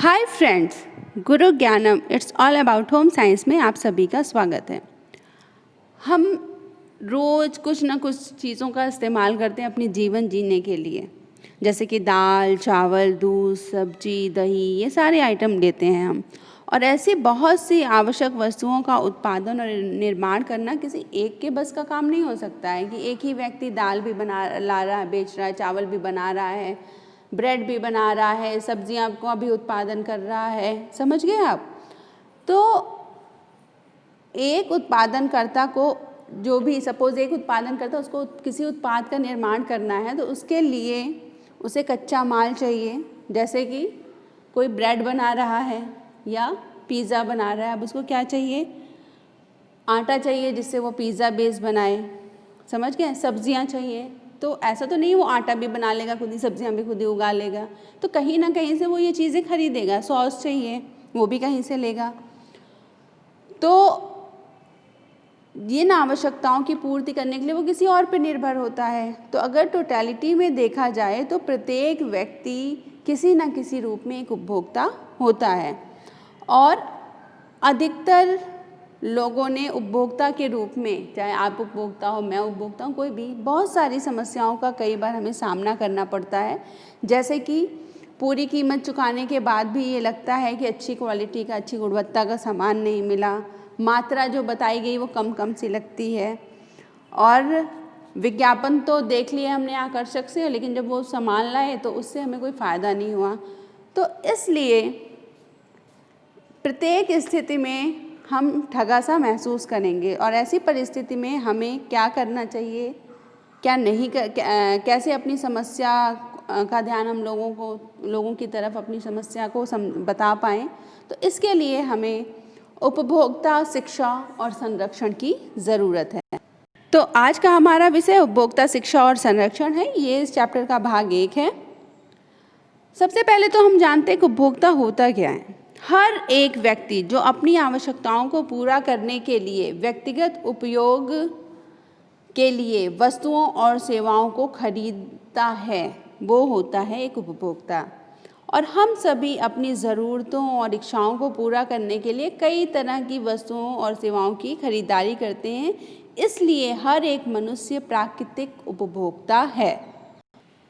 Hi friends, गुरु ज्ञानम it's all about home science में आप सभी का स्वागत है। हम रोज़ कुछ ना कुछ चीज़ों का इस्तेमाल करते हैं अपनी जीवन जीने के लिए, जैसे कि दाल, चावल, दूध, सब्जी, दही, ये सारे आइटम लेते हैं हम। और ऐसी बहुत सी आवश्यक वस्तुओं का उत्पादन और निर्माण करना किसी एक के बस का काम नहीं हो सकता है कि एक ही व्यक्ति दाल भी ला रहा है, बेच रहा है, चावल भी बना रहा है, ब्रेड भी बना रहा है, सब्जियां का भी उत्पादन कर रहा है। समझ गए आप? तो एक उत्पादनकर्ता को जो भी सपोज एक उत्पादनकर्ता उसको किसी उत्पाद का निर्माण करना है तो उसके लिए उसे कच्चा माल चाहिए। जैसे कि कोई ब्रेड बना रहा है या पिज़्ज़ा बना रहा है, अब उसको क्या चाहिए? आटा चाहिए जिससे वो पिज़्ज़ा बेस बनाए। समझ गए? सब्जियां चाहिए, तो ऐसा तो नहीं वो आटा भी बना लेगा खुद ही, सब्जियां भी खुद ही उगा लेगा, तो कहीं ना कहीं से वो ये चीज़ें खरीदेगा। सॉस चाहिए, वो भी कहीं से लेगा। तो इन आवश्यकताओं की पूर्ति करने के लिए वो किसी और पर निर्भर होता है। तो अगर टोटलिटी में देखा जाए तो प्रत्येक व्यक्ति किसी न किसी रूप में एक उपभोक्ता होता है और अधिकतर लोगों ने उपभोक्ता के रूप में, चाहे आप उपभोक्ता हो, मैं उपभोक्ता हूँ, कोई भी, बहुत सारी समस्याओं का कई बार हमें सामना करना पड़ता है। जैसे कि पूरी कीमत चुकाने के बाद भी ये लगता है कि अच्छी क्वालिटी का, अच्छी गुणवत्ता का सामान नहीं मिला, मात्रा जो बताई गई वो कम सी लगती है, और विज्ञापन तो देख लिए हमने आकर्षक से, लेकिन जब वो सामान लाए तो उससे हमें कोई फ़ायदा नहीं हुआ। तो इसलिए प्रत्येक स्थिति में हम ठगा सा महसूस करेंगे और ऐसी परिस्थिति में हमें क्या करना चाहिए, क्या नहीं कैसे अपनी समस्या का ध्यान हम लोगों की तरफ अपनी समस्या को बता पाएँ, तो इसके लिए हमें उपभोक्ता शिक्षा और संरक्षण की ज़रूरत है। तो आज का हमारा विषय उपभोक्ता शिक्षा और संरक्षण है। ये इस चैप्टर का भाग 1 है। सबसे पहले तो हम जानते हैं कि उपभोक्ता होता क्या है। हर एक व्यक्ति जो अपनी आवश्यकताओं को पूरा करने के लिए व्यक्तिगत उपयोग के लिए वस्तुओं और सेवाओं को खरीदता है, वो होता है एक उपभोक्ता। और हम सभी अपनी ज़रूरतों और इच्छाओं को पूरा करने के लिए कई तरह की वस्तुओं और सेवाओं की खरीदारी करते हैं। इसलिए हर एक मनुष्य प्राकृतिक उपभोक्ता है।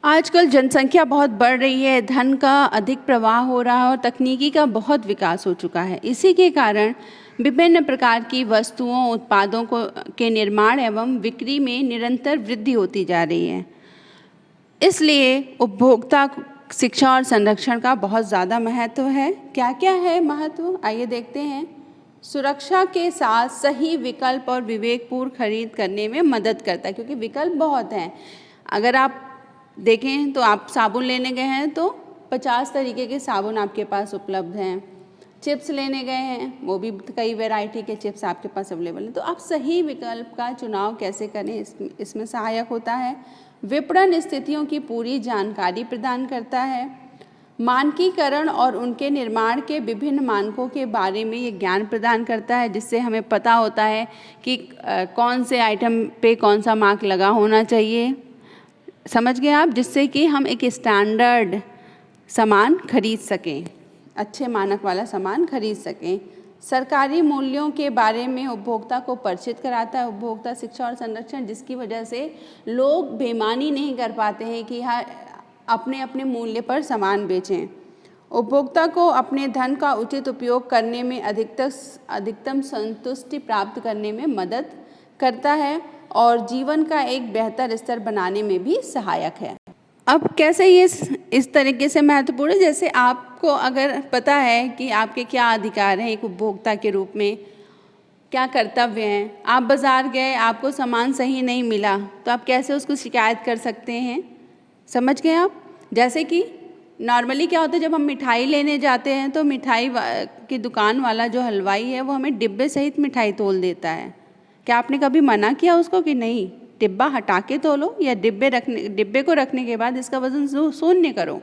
आजकल जनसंख्या बहुत बढ़ रही है, धन का अधिक प्रवाह हो रहा है और तकनीकी का बहुत विकास हो चुका है। इसी के कारण विभिन्न प्रकार की वस्तुओं, उत्पादों के निर्माण एवं बिक्री में निरंतर वृद्धि होती जा रही है। इसलिए उपभोक्ता शिक्षा और संरक्षण का बहुत ज़्यादा महत्व है। क्या क्या है महत्व, आइए देखते हैं। सुरक्षा के साथ सही विकल्प और विवेकपूर्ण खरीद करने में मदद करता है, क्योंकि विकल्प बहुत हैं। अगर आप देखें तो आप साबुन लेने गए हैं तो 50 तरीके के साबुन आपके पास उपलब्ध हैं। चिप्स लेने गए हैं, वो भी कई वैरायटी के चिप्स आपके पास अवेलेबल हैं। तो आप सही विकल्प का चुनाव कैसे करें, इसमें सहायक होता है। विपणन स्थितियों की पूरी जानकारी प्रदान करता है। मानकीकरण और उनके निर्माण के विभिन्न मानकों के बारे में ये ज्ञान प्रदान करता है, जिससे हमें पता होता है कि कौन से आइटम पे कौन सा मार्क लगा होना चाहिए। समझ गए आप? जिससे कि हम एक स्टैंडर्ड सामान खरीद सकें, अच्छे मानक वाला सामान खरीद सकें। सरकारी मूल्यों के बारे में उपभोक्ता को परिचित कराता है उपभोक्ता शिक्षा और संरक्षण, जिसकी वजह से लोग बेईमानी नहीं कर पाते हैं कि हाँ अपने अपने मूल्य पर सामान बेचें। उपभोक्ता को अपने धन का उचित उपयोग करने में अधिकतम संतुष्टि प्राप्त करने में मदद करता है और जीवन का एक बेहतर स्तर बनाने में भी सहायक है। अब कैसे ये इस तरीके से महत्वपूर्ण है, जैसे आपको अगर पता है कि आपके क्या अधिकार हैं एक उपभोक्ता के रूप में, क्या कर्तव्य हैं। आप बाज़ार गए, आपको सामान सही नहीं मिला, तो आप कैसे उसको शिकायत कर सकते हैं। समझ गए आप? जैसे कि नॉर्मली क्या होता है, जब हम मिठाई लेने जाते हैं तो मिठाई की दुकान वाला जो हलवाई है वो हमें डिब्बे सहित मिठाई तोल देता है। क्या आपने कभी मना किया उसको कि नहीं, डिब्बा हटा के तोलो, या डिब्बे को रखने के बाद इसका वज़न शून्य करो?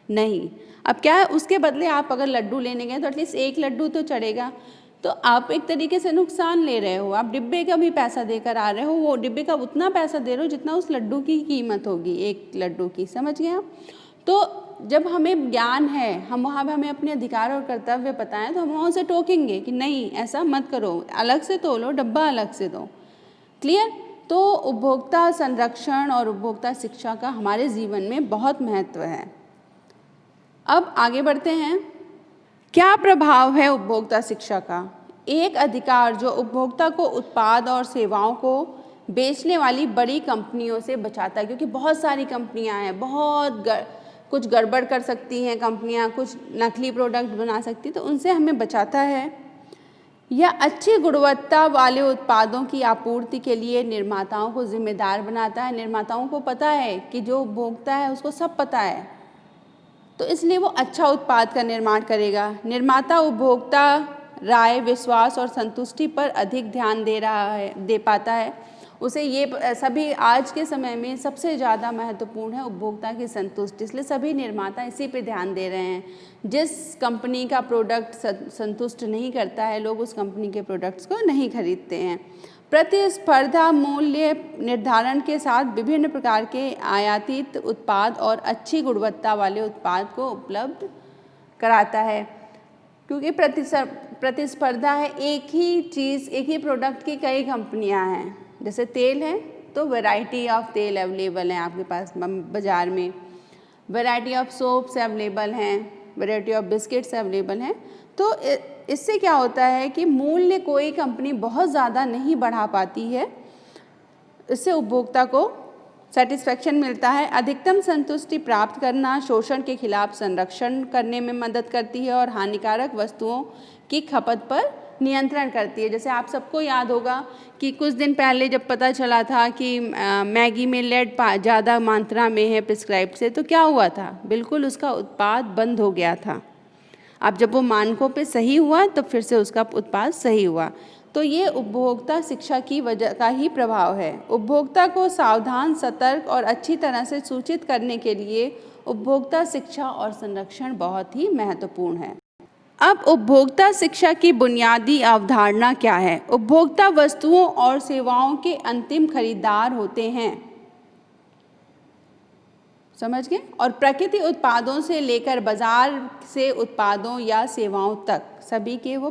नहीं। अब क्या, उसके बदले आप अगर लड्डू लेने गए तो एटलीस्ट एक लड्डू तो चढ़ेगा। तो आप एक तरीके से नुकसान ले रहे हो, आप डिब्बे का भी पैसा देकर आ रहे हो, वो डिब्बे का उतना पैसा दे रहे हो जितना उस लड्डू की कीमत होगी, एक लड्डू की। समझ गए आप? तो जब हमें ज्ञान है, हम वहाँ पर हमें अपने अधिकार और कर्तव्य पता है, तो हम वहाँ उसे टोकेंगे कि नहीं ऐसा मत करो, अलग से तोलो, डब्बा अलग से दो। क्लियर? तो उपभोक्ता संरक्षण और उपभोक्ता शिक्षा का हमारे जीवन में बहुत महत्व है। अब आगे बढ़ते हैं। क्या प्रभाव है उपभोक्ता शिक्षा का? एक अधिकार जो उपभोक्ता को उत्पाद और सेवाओं को बेचने वाली बड़ी कंपनियों से बचाता है, क्योंकि बहुत सारी कंपनियां हैं, कुछ गड़बड़ कर सकती हैं कंपनियां, कुछ नकली प्रोडक्ट बना सकती, तो उनसे हमें बचाता है। यह अच्छी गुणवत्ता वाले उत्पादों की आपूर्ति के लिए निर्माताओं को जिम्मेदार बनाता है। निर्माताओं को पता है कि जो उपभोक्ता है उसको सब पता है, तो इसलिए वो अच्छा उत्पाद का निर्माण करेगा। निर्माता उपभोक्ता राय, विश्वास और संतुष्टि पर अधिक ध्यान दे पाता है। उसे ये सभी आज के समय में सबसे ज़्यादा महत्वपूर्ण है उपभोक्ता की संतुष्टि, इसलिए सभी निर्माता इसी पे ध्यान दे रहे हैं। जिस कंपनी का प्रोडक्ट संतुष्ट नहीं करता है, लोग उस कंपनी के प्रोडक्ट्स को नहीं खरीदते हैं। प्रतिस्पर्धा मूल्य निर्धारण के साथ विभिन्न प्रकार के आयातित उत्पाद और अच्छी गुणवत्ता वाले उत्पाद को उपलब्ध कराता है, क्योंकि प्रतिस्पर्धा है। एक ही चीज़, एक ही प्रोडक्ट की कई कंपनियां हैं। जैसे तेल है तो वैरायटी ऑफ तेल अवेलेबल है आपके पास बाज़ार में, वैरायटी ऑफ सोप्स अवेलेबल हैं, वैरायटी ऑफ बिस्किट्स अवेलेबल हैं। तो इससे क्या होता है कि मूल्य कोई कंपनी बहुत ज़्यादा नहीं बढ़ा पाती है, इससे उपभोक्ता को सेटिस्फैक्शन मिलता है। अधिकतम संतुष्टि प्राप्त करना शोषण के खिलाफ संरक्षण करने में मदद करती है और हानिकारक वस्तुओं की खपत पर नियंत्रण करती है। जैसे आप सबको याद होगा कि कुछ दिन पहले जब पता चला था कि मैगी में लेड ज़्यादा मात्रा में है प्रिस्क्राइब से, तो क्या हुआ था? बिल्कुल उसका उत्पाद बंद हो गया था। अब जब वो मानकों पे सही हुआ तो फिर से उसका उत्पाद सही हुआ। तो ये उपभोक्ता शिक्षा की वजह का ही प्रभाव है। उपभोक्ता को सावधान, सतर्क और अच्छी तरह से सूचित करने के लिए उपभोक्ता शिक्षा और संरक्षण बहुत ही महत्वपूर्ण है। अब उपभोक्ता शिक्षा की बुनियादी अवधारणा क्या है? उपभोक्ता वस्तुओं और सेवाओं के अंतिम खरीदार होते हैं, समझ गए? और प्रकृति उत्पादों से लेकर बाजार से उत्पादों या सेवाओं तक सभी के वो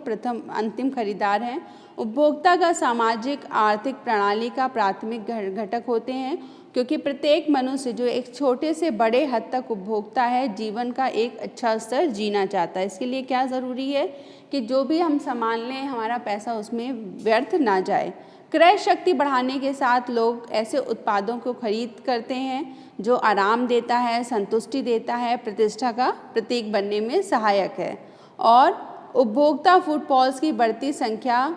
अंतिम खरीदार हैं। उपभोक्ता का सामाजिक आर्थिक प्रणाली का प्राथमिक घटक होते हैं, क्योंकि प्रत्येक मनुष्य जो एक छोटे से बड़े हद तक उपभोक्ता है, जीवन का एक अच्छा स्तर जीना चाहता है। इसके लिए क्या ज़रूरी है कि जो भी हम सामान लें, हमारा पैसा उसमें व्यर्थ ना जाए। क्रय शक्ति बढ़ाने के साथ लोग ऐसे उत्पादों को खरीद करते हैं जो आराम देता है, संतुष्टि देता है, प्रतिष्ठा का प्रतीक बनने में सहायक है। और उपभोक्ता फुटफॉल्स की बढ़ती संख्या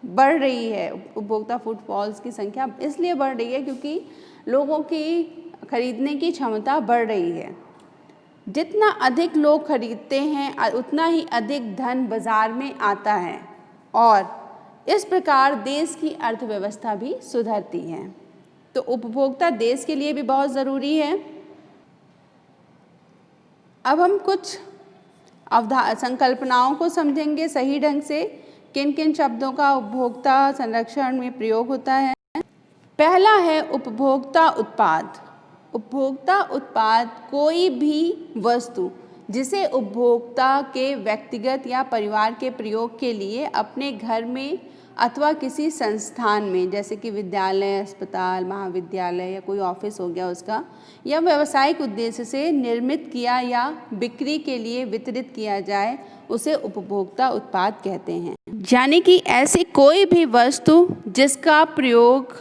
बढ़ रही है। उपभोक्ता फुटफॉल्स की संख्या इसलिए बढ़ रही है क्योंकि लोगों की खरीदने की क्षमता बढ़ रही है। जितना अधिक लोग खरीदते हैं उतना ही अधिक धन बाजार में आता है और इस प्रकार देश की अर्थव्यवस्था भी सुधरती है। तो उपभोक्ता देश के लिए भी बहुत ज़रूरी है। अब हम कुछ संकल्पनाओं को समझेंगे सही ढंग से। किन किन शब्दों का उपभोक्ता संरक्षण में प्रयोग होता है? पहला है उपभोक्ता उत्पाद। उपभोक्ता उत्पाद कोई भी वस्तु जिसे उपभोक्ता के व्यक्तिगत या परिवार के प्रयोग के लिए अपने घर में अथवा किसी संस्थान में, जैसे कि विद्यालय, अस्पताल, महाविद्यालय या कोई ऑफिस हो गया उसका, या व्यावसायिक उद्देश्य से निर्मित किया या बिक्री के लिए वितरित किया जाए, उसे उपभोक्ता उत्पाद कहते हैं। यानी कि ऐसी कोई भी वस्तु जिसका प्रयोग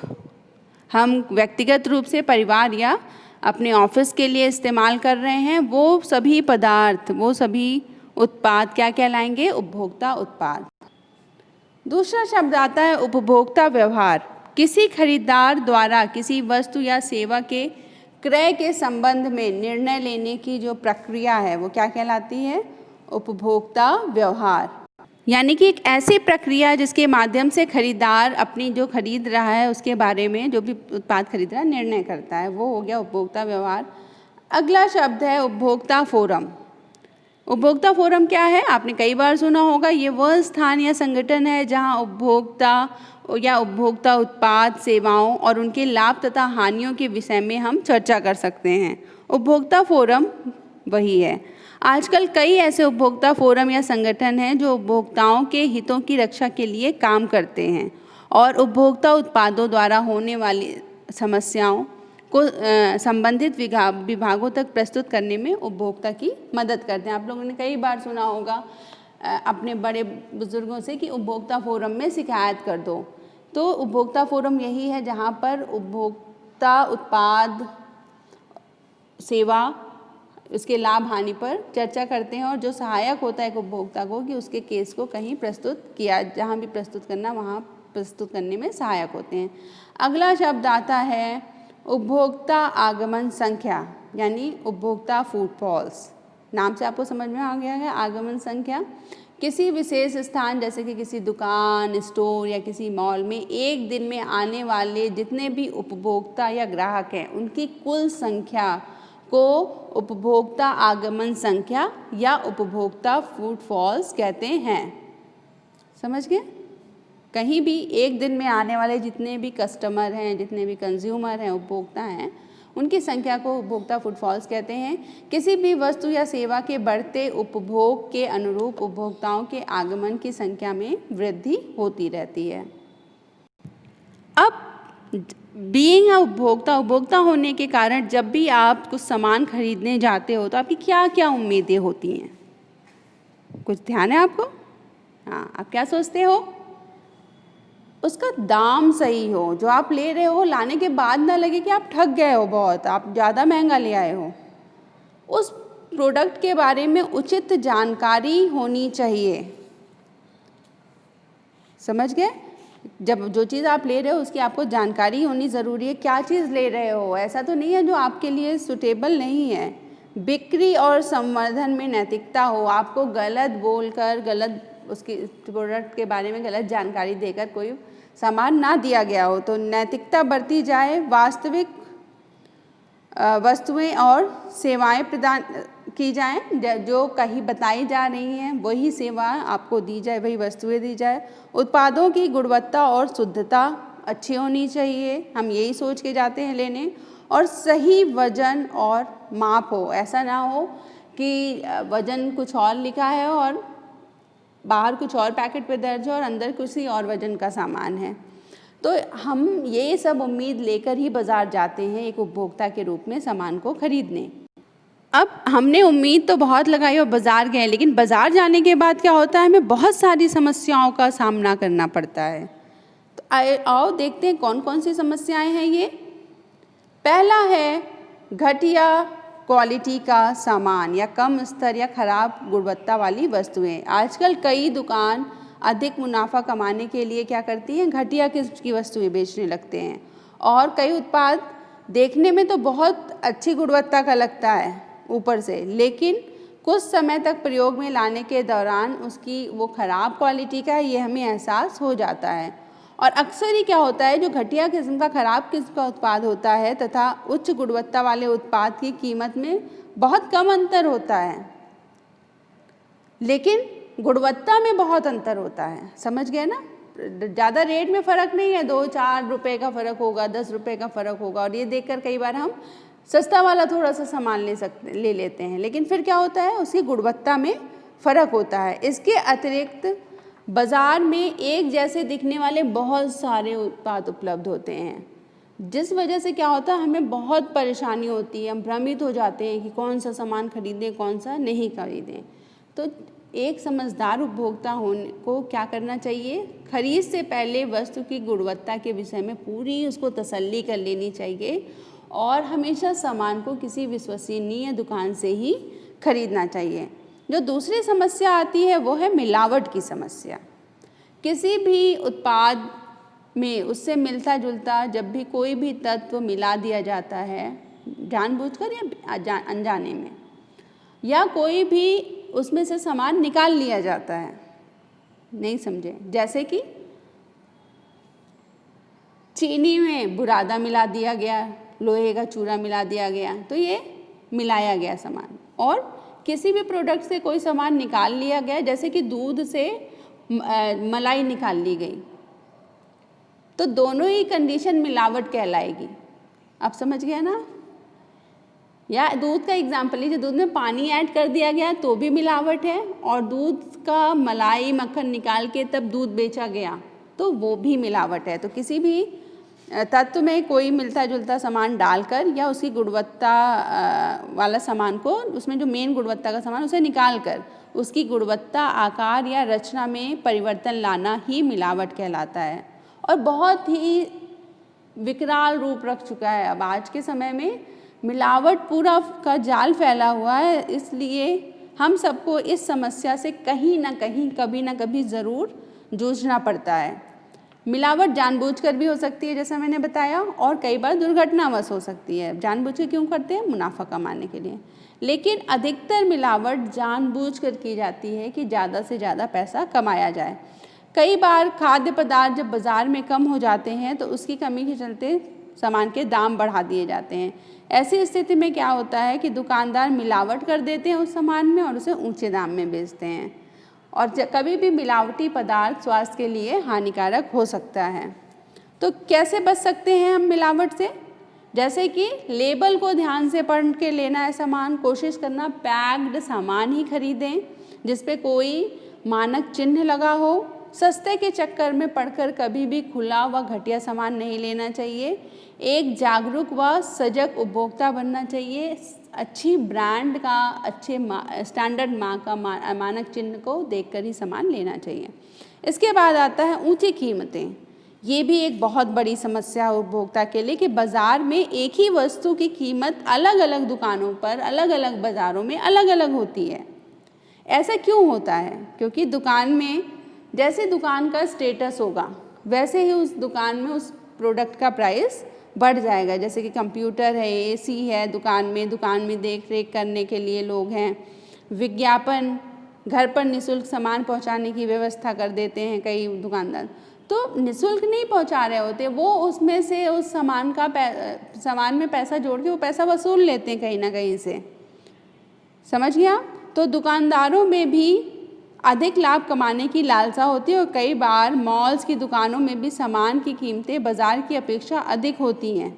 हम व्यक्तिगत रूप से परिवार या अपने ऑफिस के लिए इस्तेमाल कर रहे हैं, वो सभी पदार्थ, वो सभी उत्पाद क्या कहलाएंगे? उपभोक्ता उत्पाद। दूसरा शब्द आता है उपभोक्ता व्यवहार। किसी खरीदार द्वारा किसी वस्तु या सेवा के क्रय के संबंध में निर्णय लेने की जो प्रक्रिया है वो क्या कहलाती है? उपभोक्ता व्यवहार। यानी कि एक ऐसी प्रक्रिया जिसके माध्यम से खरीदार अपनी जो खरीद रहा है उसके बारे में, जो भी उत्पाद खरीद रहा है, निर्णय करता है, वो हो गया उपभोक्ता व्यवहार। अगला शब्द है उपभोक्ता फोरम। उपभोक्ता फोरम क्या है? आपने कई बार सुना होगा। ये वह स्थान या संगठन है जहां उपभोक्ता या उपभोक्ता उत्पाद, सेवाओं और उनके लाभ तथा हानियों के विषय में हम चर्चा कर सकते हैं। उपभोक्ता फोरम वही है। आजकल कई ऐसे उपभोक्ता फोरम या संगठन हैं जो उपभोक्ताओं के हितों की रक्षा के लिए काम करते हैं और उपभोक्ता उत्पादों द्वारा होने वाली समस्याओं को संबंधित विभागों तक प्रस्तुत करने में उपभोक्ता की मदद करते हैं। आप लोगों ने कई बार सुना होगा अपने बड़े बुजुर्गों से कि उपभोक्ता फोरम में शिकायत कर दो। तो उपभोक्ता फोरम यही है जहाँ पर उपभोक्ता उत्पाद, सेवा, उसके लाभ हानि पर चर्चा करते हैं और जो सहायक होता है एक उपभोक्ता को कि उसके केस को कहीं प्रस्तुत किया, जहाँ भी प्रस्तुत करना वहाँ प्रस्तुत करने में सहायक होते हैं। अगला शब्द आता है उपभोक्ता आगमन संख्या, यानी उपभोक्ता फुटफॉल्स। नाम से आपको समझ में आ गया है आगमन संख्या। किसी विशेष स्थान जैसे कि किसी दुकान, स्टोर या किसी मॉल में एक दिन में आने वाले जितने भी उपभोक्ता या ग्राहक हैं उनकी कुल संख्या को उपभोक्ता आगमन संख्या या उपभोक्ता फुटफॉल्स कहते हैं। समझ गए? कहीं भी एक दिन में आने वाले जितने भी कस्टमर हैं, जितने भी कंज्यूमर हैं, उपभोक्ता हैं, उनकी संख्या को उपभोक्ता फुटफॉल्स कहते हैं। किसी भी वस्तु या सेवा के बढ़ते उपभोग के अनुरूप उपभोक्ताओं के आगमन की संख्या में वृद्धि होती रहती है। अब बीइंग अ उपभोक्ता होने के कारण जब भी आप कुछ सामान खरीदने जाते हो तो आपकी क्या क्या उम्मीदें होती हैं? कुछ ध्यान है आपको? हाँ, आप क्या सोचते हो? उसका दाम सही हो, जो आप ले रहे हो लाने के बाद ना लगे कि आप ठग गए हो, बहुत आप ज़्यादा महंगा ले आए हो। उस प्रोडक्ट के बारे में उचित जानकारी होनी चाहिए। समझ गए? जब जो चीज़ आप ले रहे हो उसकी आपको जानकारी होनी ज़रूरी है। क्या चीज़ ले रहे हो, ऐसा तो नहीं है जो आपके लिए सुटेबल नहीं है। बिक्री और संवर्धन में नैतिकता हो, आपको गलत बोलकर, गलत उसकी प्रोडक्ट के बारे में गलत जानकारी देकर कोई सामान ना दिया गया हो। तो नैतिकता बरती जाए, वास्तविक वस्तुएं और सेवाएं प्रदान की जाएं, जो कहीं बताई जा रही हैं वही सेवा आपको दी जाए, वही वस्तुएं दी जाए। उत्पादों की गुणवत्ता और शुद्धता अच्छी होनी चाहिए, हम यही सोच के जाते हैं लेने। और सही वजन और माप हो, ऐसा ना हो कि वजन कुछ और लिखा है और बाहर कुछ और पैकेट पे दर्ज है और अंदर किसी और वजन का सामान है। तो हम ये सब उम्मीद लेकर ही बाज़ार जाते हैं एक उपभोक्ता के रूप में सामान को खरीदने। अब हमने उम्मीद तो बहुत लगाई और बाज़ार गए, लेकिन बाज़ार जाने के बाद क्या होता है, हमें बहुत सारी समस्याओं का सामना करना पड़ता है। तो आओ देखते हैं कौन कौन सी समस्याएं हैं ये। पहला है घटिया क्वालिटी का सामान या कम स्तर या खराब गुणवत्ता वाली वस्तुएं। आजकल कई दुकान अधिक मुनाफा कमाने के लिए क्या करती हैं, घटिया किस्म की वस्तुएं बेचने लगते हैं। और कई उत्पाद देखने में तो बहुत अच्छी गुणवत्ता का लगता है ऊपर से, लेकिन कुछ समय तक प्रयोग में लाने के दौरान उसकी वो खराब क्वालिटी का है ये हमें एहसास हो जाता है। और अक्सर ही क्या होता है, जो घटिया किस्म का, खराब किस्म का उत्पाद होता है तथा उच्च गुणवत्ता वाले उत्पाद की कीमत में बहुत कम अंतर होता है, लेकिन गुणवत्ता में बहुत अंतर होता है। समझ गए ना? ज़्यादा रेट में फ़र्क नहीं है, 2-4 रुपये का फ़र्क होगा, 10 रुपये का फ़र्क होगा, और ये देखकर कई बार हम सस्ता वाला थोड़ा सा सामान ले लेते हैं, लेकिन फिर क्या होता है, उसकी गुणवत्ता में फ़र्क होता है। इसके अतिरिक्त बाज़ार में एक जैसे दिखने वाले बहुत सारे उत्पाद उपलब्ध होते हैं, जिस वजह से क्या होता है, हमें बहुत परेशानी होती है, हम भ्रमित हो जाते हैं कि कौन सा सामान खरीदें, कौन सा नहीं खरीदें। तो एक समझदार उपभोक्ता होने को क्या करना चाहिए, खरीद से पहले वस्तु की गुणवत्ता के विषय में पूरी उसको तसल्ली कर लेनी चाहिए और हमेशा सामान को किसी विश्वसनीय दुकान से ही खरीदना चाहिए। जो दूसरी समस्या आती है वो है मिलावट की समस्या। किसी भी उत्पाद में उससे मिलता जुलता जब भी कोई भी तत्व मिला दिया जाता है, जानबूझकर या अनजाने में, या कोई भी उसमें से सामान निकाल लिया जाता है, नहीं समझे, जैसे कि चीनी में बुरादा मिला दिया गया, लोहे का चूरा मिला दिया गया, तो ये मिलाया गया सामान। और किसी भी प्रोडक्ट से कोई सामान निकाल लिया गया, जैसे कि दूध से मलाई निकाल ली गई, तो दोनों ही कंडीशन मिलावट कहलाएगी। आप समझ गए ना? या दूध का एग्जाम्पल लीजिए, दूध में पानी ऐड कर दिया गया तो भी मिलावट है, और दूध का मलाई मक्खन निकाल के तब दूध बेचा गया तो वो भी मिलावट है। तो किसी भी तत्व में कोई मिलता जुलता सामान डालकर या उसकी गुणवत्ता वाला सामान को, उसमें जो मेन गुणवत्ता का सामान उसे निकाल कर उसकी गुणवत्ता, आकार या रचना में परिवर्तन लाना ही मिलावट कहलाता है। और बहुत ही विकराल रूप रख चुका है अब आज के समय में, मिलावट पूरा का जाल फैला हुआ है। इसलिए हम सबको इस समस्या से कहीं ना कहीं कभी ना कभी ज़रूर जूझना पड़ता है। मिलावट जानबूझकर भी हो सकती है जैसा मैंने बताया, और कई बार दुर्घटनावश हो सकती है। जानबूझ के क्यों करते हैं? मुनाफा कमाने के लिए। लेकिन अधिकतर मिलावट जानबूझकर की जाती है कि ज़्यादा से ज़्यादा पैसा कमाया जाए। कई बार खाद्य पदार्थ जब बाज़ार में कम हो जाते हैं तो उसकी कमी के चलते सामान के दाम बढ़ा दिए जाते हैं। ऐसी स्थिति में क्या होता है कि दुकानदार मिलावट कर देते हैं उस सामान में और उसे ऊंचे दाम में बेचते हैं। और कभी भी मिलावटी पदार्थ स्वास्थ्य के लिए हानिकारक हो सकता है। तो कैसे बच सकते हैं हम मिलावट से? जैसे कि लेबल को ध्यान से पढ़ के लेना है सामान, कोशिश करना पैक्ड सामान ही खरीदें जिस पे कोई मानक चिन्ह लगा हो। सस्ते के चक्कर में पड़कर कभी भी खुला व घटिया सामान नहीं लेना चाहिए। एक जागरूक व सजग उपभोक्ता बनना चाहिए। अच्छी ब्रांड का, अच्छे स्टैंडर्ड मानक चिन्ह को देखकर ही सामान लेना चाहिए। इसके बाद आता है ऊंची कीमतें। ये भी एक बहुत बड़ी समस्या है उपभोक्ता के लिए कि बाज़ार में एक ही वस्तु की कीमत अलग अलग दुकानों पर, अलग अलग बाज़ारों में अलग अलग होती है। ऐसा क्यों होता है? क्योंकि दुकान में जैसे दुकान का स्टेटस होगा वैसे ही उस दुकान में उस प्रोडक्ट का प्राइस बढ़ जाएगा। जैसे कि कंप्यूटर है, एसी है दुकान में देख रेख करने के लिए लोग हैं। विज्ञापन, घर पर निःशुल्क सामान पहुंचाने की व्यवस्था कर देते हैं कई दुकानदार। तो निःशुल्क नहीं पहुंचा रहे होते, वो उसमें से उस सामान में पैसा जोड़ के वो पैसा वसूल लेते हैं कहीं ना कहीं से। समझ गया? तो दुकानदारों में भी अधिक लाभ कमाने की लालसा होती है और कई बार मॉल्स की दुकानों में भी सामान की कीमतें बाज़ार की अपेक्षा अधिक होती हैं।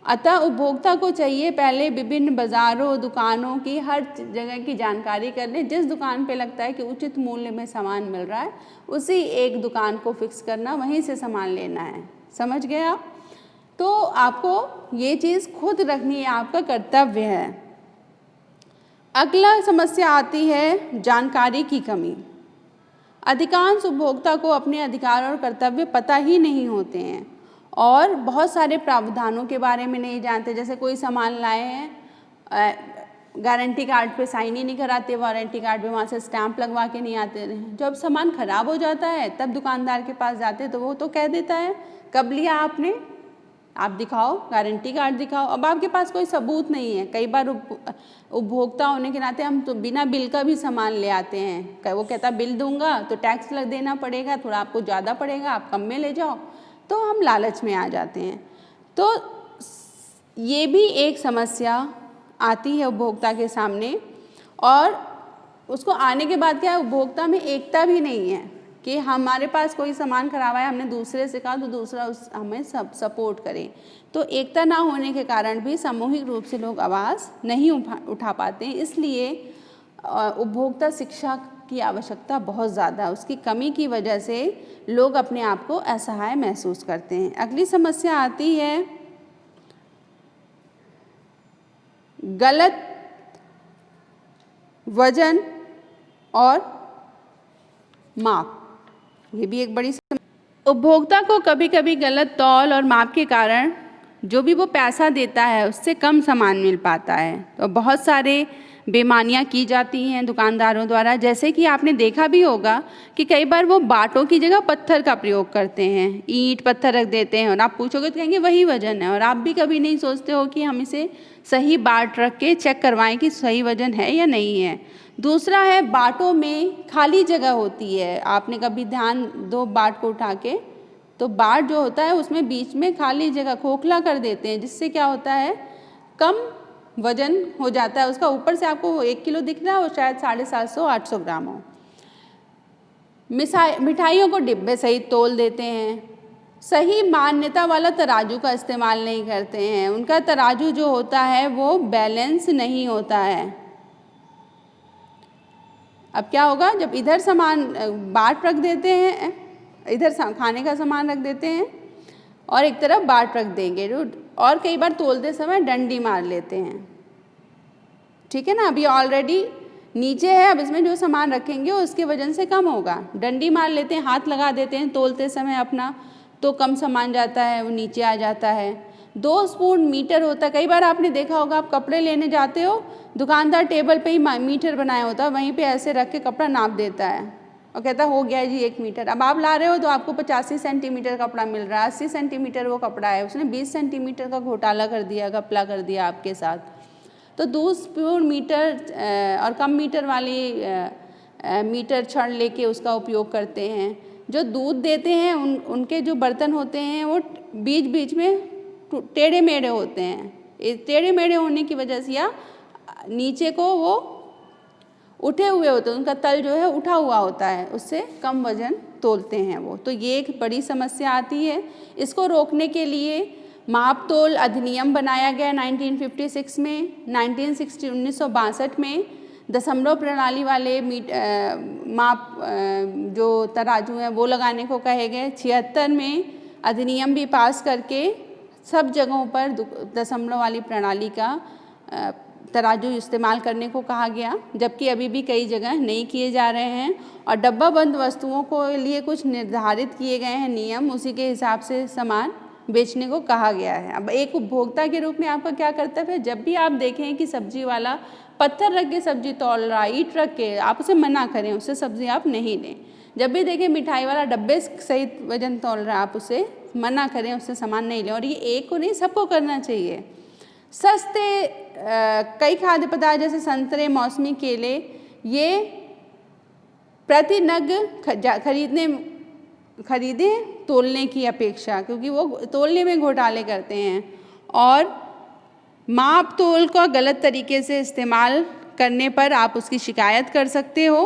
अतः उपभोक्ता को चाहिए पहले विभिन्न बाज़ारों, दुकानों की हर जगह की जानकारी कर ले। जिस दुकान पे लगता है कि उचित मूल्य में सामान मिल रहा है उसी एक दुकान को फिक्स करना, वहीं से सामान लेना है। समझ गए आप? तो आपको ये चीज़ खुद रखनी है, आपका कर्तव्य है। अगला समस्या आती है जानकारी की कमी। अधिकांश उपभोक्ता को अपने अधिकार और कर्तव्य पता ही नहीं होते हैं और बहुत सारे प्रावधानों के बारे में नहीं जानते। जैसे कोई सामान लाए हैं, गारंटी कार्ड पे साइन ही नहीं कराते, वारंटी कार्ड पे वहाँ से स्टैंप लगवा के नहीं आते। जब सामान ख़राब हो जाता है तब दुकानदार के पास जाते तो वो तो कह देता है कब लिया आपने, आप दिखाओ, गारंटी कार्ड दिखाओ। अब आपके पास कोई सबूत नहीं है। कई बार उपभोक्ता होने के नाते हम तो बिना बिल का भी सामान ले आते हैं। वो कहता बिल दूंगा तो टैक्स लग देना पड़ेगा, थोड़ा आपको ज़्यादा पड़ेगा, आप कम में ले जाओ, तो हम लालच में आ जाते हैं। तो ये भी एक समस्या आती है उपभोक्ता के सामने। और उसको आने के बाद क्या है, उपभोक्ता में एकता भी नहीं है कि हमारे पास कोई सामान खराब है, हमने दूसरे से कहा तो दूसरा हमें सपोर्ट करे। तो एकता ना होने के कारण भी सामूहिक रूप से लोग आवाज़ नहीं उठा पाते हैं। इसलिए उपभोक्ता शिक्षा की आवश्यकता बहुत ज़्यादा है। उसकी कमी की वजह से लोग अपने आप को असहाय महसूस करते हैं। अगली समस्या आती है गलत वजन और माप। ये भी एक बड़ी समस्या। उपभोक्ता को कभी कभी गलत तौल और माप के कारण जो भी वो पैसा देता है उससे कम सामान मिल पाता है। तो बहुत सारे बेईमानियाँ की जाती हैं दुकानदारों द्वारा। जैसे कि आपने देखा भी होगा कि कई बार वो बाटों की जगह पत्थर का प्रयोग करते हैं, ईंट पत्थर रख देते हैं और आप पूछोगे तो कहेंगे वही वजन है। और आप भी कभी नहीं सोचते हो कि हम इसे सही बाट रख के चेक करवाएं कि सही वजन है या नहीं है। दूसरा है बाटों में खाली जगह होती है। आपने कभी ध्यान दो बाट को उठा के, तो बाट जो होता है उसमें बीच में खाली जगह खोखला कर देते हैं, जिससे क्या होता है कम वजन हो जाता है उसका। ऊपर से आपको 1 किलो दिख रहा है और शायद 750-800 ग्राम हो। मिठाइयों को डिब्बे सहित तोल देते हैं। सही मान्यता वाला तराजू का इस्तेमाल नहीं करते हैं, उनका तराजू जो होता है वो बैलेंस नहीं होता है। अब क्या होगा, जब इधर सामान बाट रख देते हैं, इधर खाने का सामान रख देते हैं और एक तरफ बाट रख देंगे, और कई बार तोलते समय डंडी मार लेते हैं, ठीक है ना। अभी ऑलरेडी नीचे है, अब इसमें जो सामान रखेंगे उसके वजन से कम होगा, डंडी मार लेते हैं, हाथ लगा देते हैं तोलते समय अपना, तो कम सामान जाता है, वो नीचे आ जाता है। 2 स्पून मीटर होता है। कई बार आपने देखा होगा, आप कपड़े लेने जाते हो, दुकानदार टेबल पे ही मीटर बनाया होता है, वहीं पे ऐसे रख के कपड़ा नाप देता है और कहता हो गया जी 1 मीटर। अब आप ला रहे हो तो आपको 85 सेंटीमीटर कपड़ा मिल रहा है, 80 सेंटीमीटर वो कपड़ा है, उसने 20 सेंटीमीटर का घोटाला कर दिया, घपला कर दिया आपके साथ। तो 2 स्पून मीटर और कम मीटर वाली मीटर छड़ लेके उसका उपयोग करते हैं। जो दूध देते हैं उनके जो बर्तन होते हैं वो बीच बीच में टेढ़े मेढ़े होते हैं। इस टेढ़े मेढ़े होने की वजह से या नीचे को वो उठे हुए होते हैं, उनका तल जो है उठा हुआ होता है, उससे कम वजन तोलते हैं वो। तो ये एक बड़ी समस्या आती है। इसको रोकने के लिए माप तोल अधिनियम बनाया गया 1956 में, 1962 में दशमलव प्रणाली वाले माप जो तराजू हैं वो लगाने को कहे गए। 76 में अधिनियम भी पास करके सब जगहों पर दशमलव वाली प्रणाली का तराजू इस्तेमाल करने को कहा गया, जबकि अभी भी कई जगह नहीं किए जा रहे हैं। और डब्बा बंद वस्तुओं को लिए कुछ निर्धारित किए गए हैं नियम, उसी के हिसाब से सामान बेचने को कहा गया है। अब एक उपभोक्ता के रूप में आपका क्या कर्तव्य है, जब भी आप देखें कि सब्जी वाला पत्थर रख के सब्जी तौल रहा है, ईंट रख के, आप उसे मना करें, उससे सब्जी आप नहीं लें। जब भी देखें मिठाई वाला डब्बे सहित वजन तौल रहा है, आप उसे मना करें, उससे सामान नहीं लें। और ये एक को नहीं, सबको करना चाहिए। सस्ते कई खाद्य पदार्थ जैसे संतरे, मौसमी केले, ये प्रति नग खरीदें तोलने की अपेक्षा, क्योंकि वो तोलने में घोटाले करते हैं। और माप तोल का गलत तरीके से इस्तेमाल करने पर आप उसकी शिकायत कर सकते हो।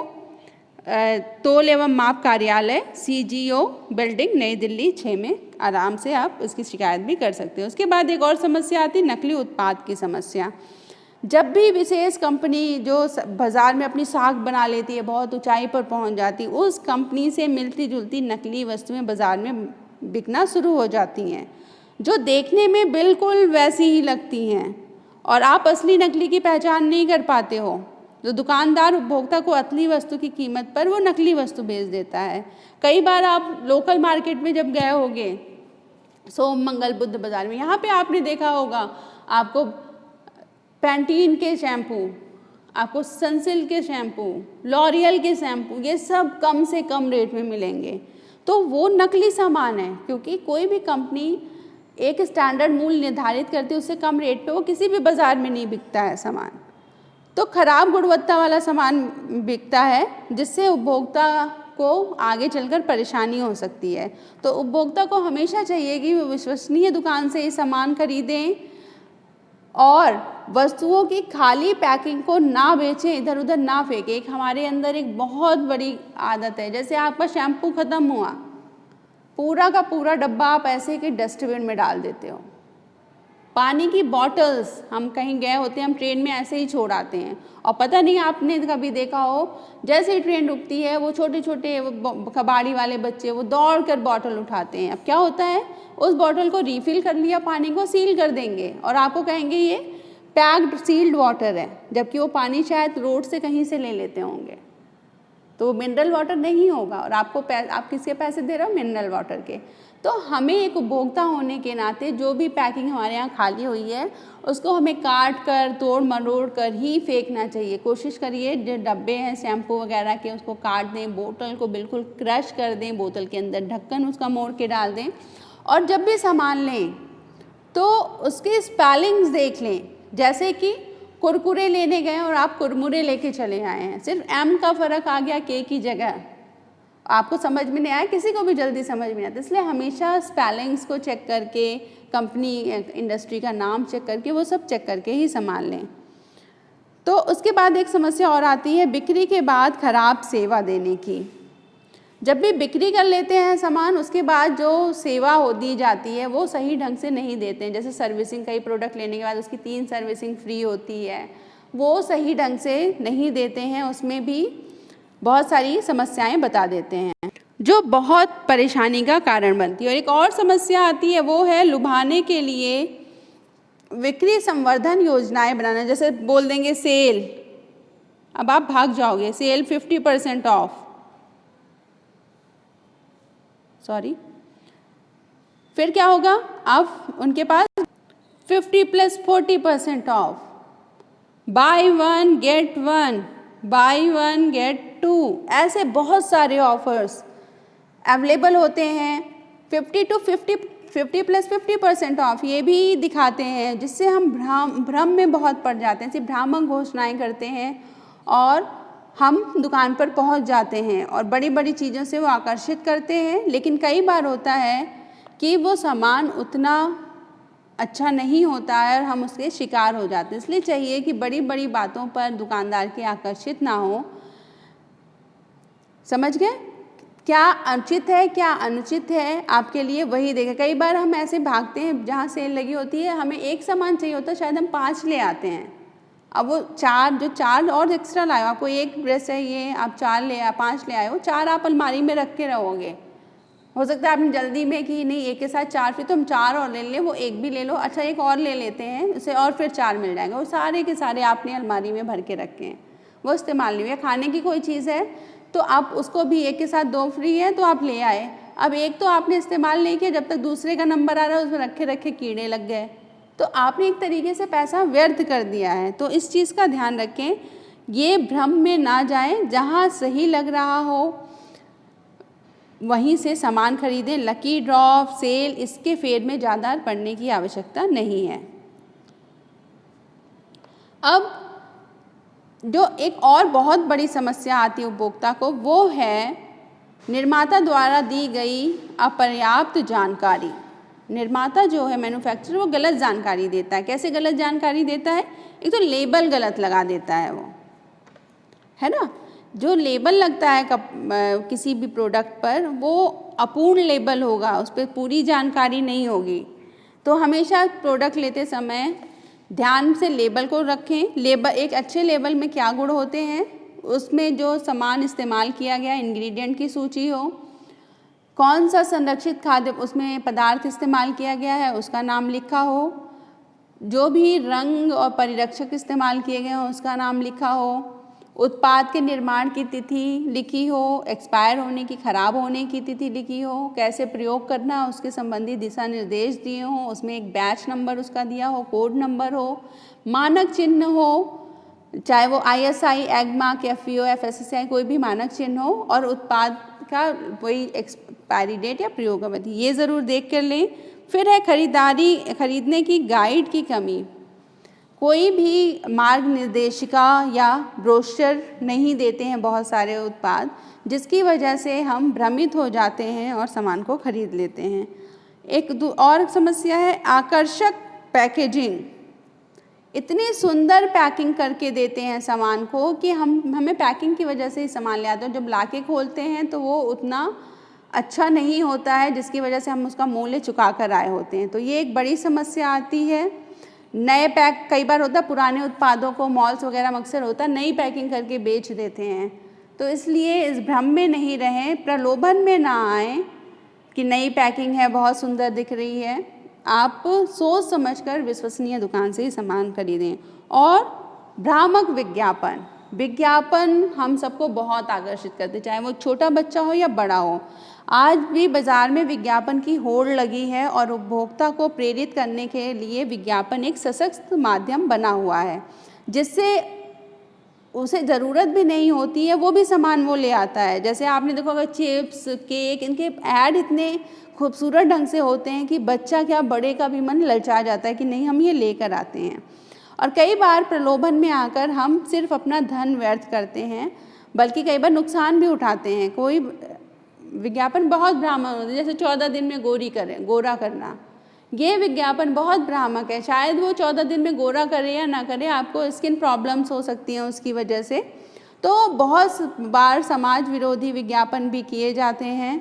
तोल एवं माप कार्यालय CGO बिल्डिंग नई दिल्ली 6 में आराम से आप उसकी शिकायत भी कर सकते हो। उसके बाद एक और समस्या आती है, नकली उत्पाद की समस्या। जब भी विशेष कंपनी जो बाज़ार में अपनी साख बना लेती है, बहुत ऊंचाई पर पहुंच जाती है, उस कंपनी से मिलती जुलती नकली वस्तुएं बाज़ार में बिकना शुरू हो जाती हैं, जो देखने में बिल्कुल वैसी ही लगती हैं और आप असली नकली की पहचान नहीं कर पाते हो। जो दुकानदार उपभोक्ता को असली वस्तु की कीमत पर वो नकली वस्तु बेच देता है। कई बार आप लोकल मार्केट में जब गए होंगे, सोम मंगल बुद्ध बाज़ार में, यहाँ पे आपने देखा होगा आपको पैंटीन के शैम्पू, आपको सनसिल्क के शैम्पू, लॉरियल के शैम्पू, ये सब कम से कम रेट में मिलेंगे। तो वो नकली सामान है, क्योंकि कोई भी कंपनी एक स्टैंडर्ड मूल्य निर्धारित करती है, उससे कम रेट पे वो किसी भी बाज़ार में नहीं बिकता है सामान। तो खराब गुणवत्ता वाला सामान बिकता है, जिससे उपभोक्ता को आगे चलकर परेशानी हो सकती है। तो उपभोक्ता को हमेशा चाहिए कि वो विश्वसनीय दुकान से ये सामान खरीदें और वस्तुओं की खाली पैकिंग को ना बेचें, इधर उधर ना फेंकें। एक हमारे अंदर एक बहुत बड़ी आदत है, जैसे आपका शैम्पू ख़त्म हुआ, पूरा का पूरा डब्बा आप ऐसे कि डस्टबिन में डाल देते हो। पानी की बॉटल्स हम कहीं गए होते हैं, हम ट्रेन में ऐसे ही छोड़ आते हैं, और पता नहीं आपने कभी देखा हो, जैसे ही ट्रेन रुकती है वो छोटे छोटे कबाड़ी वाले बच्चे वो दौड़ कर बॉटल उठाते हैं। अब क्या होता है, उस बॉटल को रिफ़िल कर लिया, पानी को सील कर देंगे और आपको कहेंगे ये पैक्ड सील्ड वाटर है, जबकि वो पानी शायद रोड से कहीं से ले लेते होंगे, तो वो मिनरल वाटर नहीं होगा और आप किसके पैसे दे रहे हो, मिनरल वाटर के। तो हमें एक उपभोक्ता होने के नाते जो भी पैकिंग हमारे यहाँ खाली हुई है उसको हमें काट कर तोड़ मरोड़ कर ही फेंकना चाहिए। कोशिश करिए जो डब्बे हैं शैम्पू वगैरह के उसको काट दें, बोतल को बिल्कुल क्रश कर दें, बोतल के अंदर ढक्कन उसका मोड़ के डाल दें, और जब भी सामान लें तो उसकी स्पेलिंग्स देख लें। जैसे कि कुरकुरे लेने गए और आप कुरमुरे लेके चले आए हैं, सिर्फ M का फ़र्क आ गया K की जगह, आपको समझ में नहीं आया, किसी को भी जल्दी समझ में नहीं आता। इसलिए हमेशा स्पेलिंग्स को चेक करके, कंपनी इंडस्ट्री का नाम चेक करके, वो सब चेक करके ही सामान लें। तो उसके बाद एक समस्या और आती है बिक्री के बाद खराब सेवा देने की। जब भी बिक्री कर लेते हैं सामान, उसके बाद जो सेवा हो दी जाती है वो सही ढंग से नहीं देते हैं। जैसे सर्विसिंग, कई प्रोडक्ट लेने के बाद उसकी 3 सर्विसिंग फ्री होती है, वो सही ढंग से नहीं देते हैं, उसमें भी बहुत सारी समस्याएं बता देते हैं जो बहुत परेशानी का कारण बनती है। और एक और समस्या आती है, वो है लुभाने के लिए बिक्री संवर्धन योजनाएं बनाना। जैसे बोल देंगे सेल, अब आप भाग जाओगे, सेल 50% ऑफ, सॉरी, फिर क्या होगा, अब उनके पास 50 + 40% off, buy 1 get 1, buy 1 get 2, ऐसे बहुत सारे ऑफर्स अवेलेबल होते हैं। 50 + 50% ऑफ ये भी दिखाते हैं, जिससे हम भ्रम में बहुत पड़ जाते हैं, सिर्फ भ्रामक घोषणाएं करते हैं और हम दुकान पर पहुंच जाते हैं और बड़ी बड़ी चीज़ों से वो आकर्षित करते हैं। लेकिन कई बार होता है कि वो सामान उतना अच्छा नहीं होता है और हम उसके शिकार हो जाते हैं। इसलिए चाहिए कि बड़ी बड़ी बातों पर दुकानदार के आकर्षित ना हो। समझ गए? क्या उचित है क्या अनुचित है आपके लिए, वही देखें। कई बार हम ऐसे भागते हैं, जहाँ सेल लगी होती है हमें एक सामान चाहिए होता है, शायद हम 5 ले आते हैं। अब वो 4 और एक्स्ट्रा लाए हो, आपको एक ड्रेस चाहिए, आप 5 ले आए हो, 4 आप अलमारी में रख के रहोगे। हो सकता है आपने जल्दी में कि नहीं एक के साथ 4 फिर तो हम 4 और ले लें, वो एक भी ले लो, अच्छा एक और ले लेते हैं उसे, और फिर 4 मिल जाएंगे। वो सारे के सारे आपने अलमारी में भर के रखे हैं, वो इस्तेमाल नहीं हुए। खाने की कोई चीज़ है तो आप उसको भी एक के साथ 2 फ्री है तो आप ले आए, अब एक तो आपने इस्तेमाल नहीं किया, जब तक दूसरे का नंबर आ रहा है उसमें रखे रखे कीड़े लग गए, तो आपने एक तरीके से पैसा व्यर्थ कर दिया है। तो इस चीज़ का ध्यान रखें, ये भ्रम में ना जाएं, जहाँ सही लग रहा हो वहीं से सामान खरीदें। लकी ड्रॉ, सेल, इसके फेर में ज़्यादा पड़ने की आवश्यकता नहीं है। अब जो एक और बहुत बड़ी समस्या आती है उपभोक्ता को, वो है निर्माता द्वारा दी गई अपर्याप्त जानकारी। निर्माता जो है, मैन्युफैक्चरर, वो गलत जानकारी देता है। कैसे गलत जानकारी देता है? एक तो लेबल गलत लगा देता है वो, है ना। जो लेबल लगता है किसी भी प्रोडक्ट पर, वो अपूर्ण लेबल होगा, उस पर पूरी जानकारी नहीं होगी। तो हमेशा प्रोडक्ट लेते समय ध्यान से लेबल को रखें। लेबल, एक अच्छे लेबल में क्या गुण होते हैं, उसमें जो सामान इस्तेमाल किया गया, इंग्रेडिएंट की सूची हो, कौन सा संरक्षित खाद्य उसमें पदार्थ इस्तेमाल किया गया है उसका नाम लिखा हो, जो भी रंग और परिरक्षक इस्तेमाल किए गए हों उसका नाम लिखा हो, उत्पाद के निर्माण की तिथि लिखी हो, एक्सपायर होने की, खराब होने की तिथि लिखी हो, कैसे प्रयोग करना उसके संबंधी दिशा निर्देश दिए हों, उसमें एक बैच नंबर उसका दिया हो, कोड नंबर हो, मानक चिन्ह हो, चाहे वो ISI, एगमार्क, FEO, FSSAI कोई भी मानक चिन्ह हो, और उत्पाद का वही एक्सपायरी डेट या प्रयोग अवधि, ये ज़रूर देख कर लें। फिर है खरीदने की गाइड की कमी। कोई भी मार्ग निर्देशिका या ब्रोशर नहीं देते हैं बहुत सारे उत्पाद, जिसकी वजह से हम भ्रमित हो जाते हैं और सामान को खरीद लेते हैं। एक और समस्या है आकर्षक पैकेजिंग। इतनी सुंदर पैकिंग करके देते हैं सामान को कि हमें पैकिंग की वजह से ही सामान ले आते हैं। जब लाके खोलते हैं तो वो उतना अच्छा नहीं होता है, जिसकी वजह से हम उसका मूल्य चुका कर आए होते हैं। तो ये एक बड़ी समस्या आती है। नए पैक, कई बार होता है पुराने उत्पादों को मॉल्स वगैरह में अक्सर होता है नई पैकिंग करके बेच देते हैं। तो इसलिए इस भ्रम में नहीं रहें, प्रलोभन में ना आएँ कि नई पैकिंग है, बहुत सुंदर दिख रही है। आप सोच समझकर विश्वसनीय दुकान से ही सामान खरीदें। और भ्रामक विज्ञापन हम सबको बहुत आकर्षित करते हैं, चाहे वो छोटा बच्चा हो या बड़ा हो। आज भी बाज़ार में विज्ञापन की होड़ लगी है और उपभोक्ता को प्रेरित करने के लिए विज्ञापन एक सशक्त माध्यम बना हुआ है, जिससे उसे ज़रूरत भी नहीं होती है, वो भी सामान वो ले आता है। जैसे आपने देखा होगा चिप्स, केक, इनके ऐड इतने खूबसूरत ढंग से होते हैं कि बच्चा क्या बड़े का भी मन ललचा जाता है कि नहीं हम ये लेकर आते हैं। और कई बार प्रलोभन में आकर हम सिर्फ अपना धन व्यर्थ करते हैं, बल्कि कई बार नुकसान भी उठाते हैं। कोई विज्ञापन बहुत भ्रामक होता है, जैसे 14 दिन में गोरा करना, ये विज्ञापन बहुत भ्रामक है। शायद वो 14 दिन में गोरा करे या ना करे, आपको स्किन प्रॉब्लम्स हो सकती हैं उसकी वजह से। तो बहुत बार समाज विरोधी विज्ञापन भी किए जाते हैं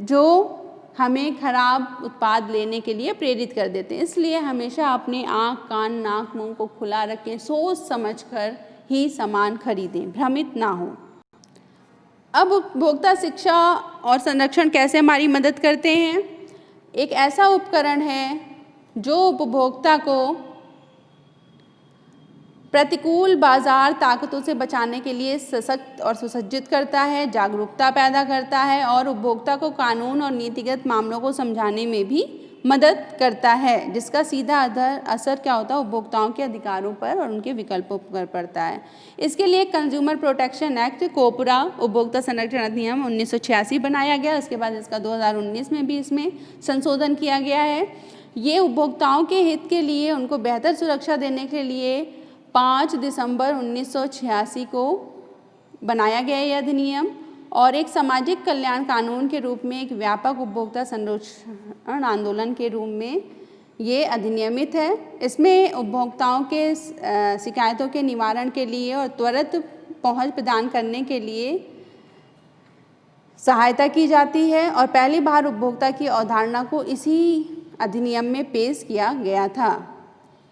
जो हमें खराब उत्पाद लेने के लिए प्रेरित कर देते हैं। इसलिए हमेशा अपने आँख, कान, नाक, मुंह को खुला रखें, सोच समझकर ही सामान खरीदें, भ्रमित ना हो। अब उपभोक्ता शिक्षा और संरक्षण कैसे हमारी मदद करते हैं? एक ऐसा उपकरण है जो उपभोक्ता को प्रतिकूल बाजार ताकतों से बचाने के लिए सशक्त और सुसज्जित करता है, जागरूकता पैदा करता है और उपभोक्ता को कानून और नीतिगत मामलों को समझाने में भी मदद करता है, जिसका सीधा असर क्या होता है? उपभोक्ताओं के अधिकारों पर और उनके विकल्पों पर पड़ता है। इसके लिए कंज्यूमर प्रोटेक्शन एक्ट कोपरा उपभोक्ता संरक्षण अधिनियम 1986 बनाया गया। उसके बाद इसका 2019 में भी इसमें संशोधन किया गया है। ये उपभोक्ताओं के हित के लिए, उनको बेहतर सुरक्षा देने के लिए 5 दिसंबर 1986 को बनाया गया यह अधिनियम और एक सामाजिक कल्याण कानून के रूप में, एक व्यापक उपभोक्ता संरक्षण आंदोलन के रूप में ये अधिनियमित है। इसमें उपभोक्ताओं के शिकायतों के निवारण के लिए और त्वरित पहुंच प्रदान करने के लिए सहायता की जाती है और पहली बार उपभोक्ता की अवधारणा को इसी अधिनियम में पेश किया गया था।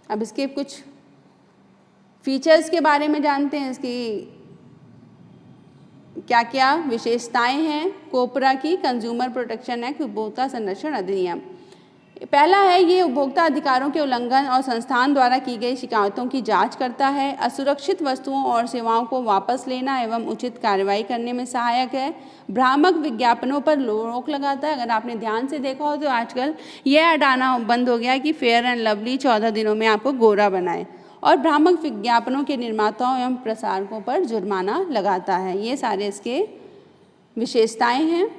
अब इसके कुछ फीचर्स के बारे में जानते हैं, इसकी क्या क्या विशेषताएं हैं कोपरा की, कंज्यूमर प्रोटेक्शन एक्ट उपभोक्ता संरक्षण अधिनियम। पहला है, ये उपभोक्ता अधिकारों के उल्लंघन और संस्थान द्वारा की गई शिकायतों की जांच करता है, असुरक्षित वस्तुओं और सेवाओं को वापस लेना एवं उचित कार्रवाई करने में सहायक है, भ्रामक विज्ञापनों पर रोक लगाता है। अगर आपने ध्यान से देखा हो तो आजकल यह ऐड आना बंद हो गया है कि फेयर एंड लवली 14 दिनों में आपको गोरा बनाए, और भ्रामक विज्ञापनों के निर्माताओं एवं प्रसारकों पर जुर्माना लगाता है। ये सारे इसके विशेषताएं हैं।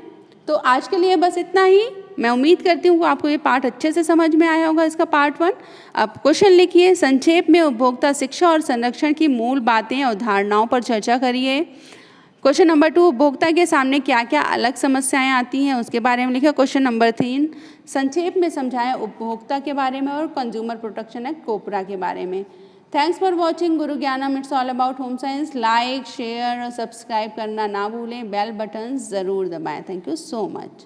तो आज के लिए बस इतना ही। मैं उम्मीद करती हूँ कि आपको ये पार्ट अच्छे से समझ में आया होगा, इसका पार्ट 1। अब क्वेश्चन लिखिए, संक्षेप में उपभोक्ता शिक्षा और संरक्षण की मूल बातें और धारणाओं पर चर्चा करिए। क्वेश्चन नंबर 2, उपभोक्ता के सामने क्या क्या अलग समस्याएं आती हैं उसके बारे में लिखिए। क्वेश्चन नंबर 3, संक्षेप में समझाएं उपभोक्ता के बारे में और कंज्यूमर प्रोटेक्शन एक्ट कोपरा के बारे में। थैंक्स फॉर वॉचिंग गुरु ज्ञानम, it's all about home science. Like, share और सब्सक्राइब करना ना भूलें, बेल बटन ज़रूर दबाएं। Thank you so much.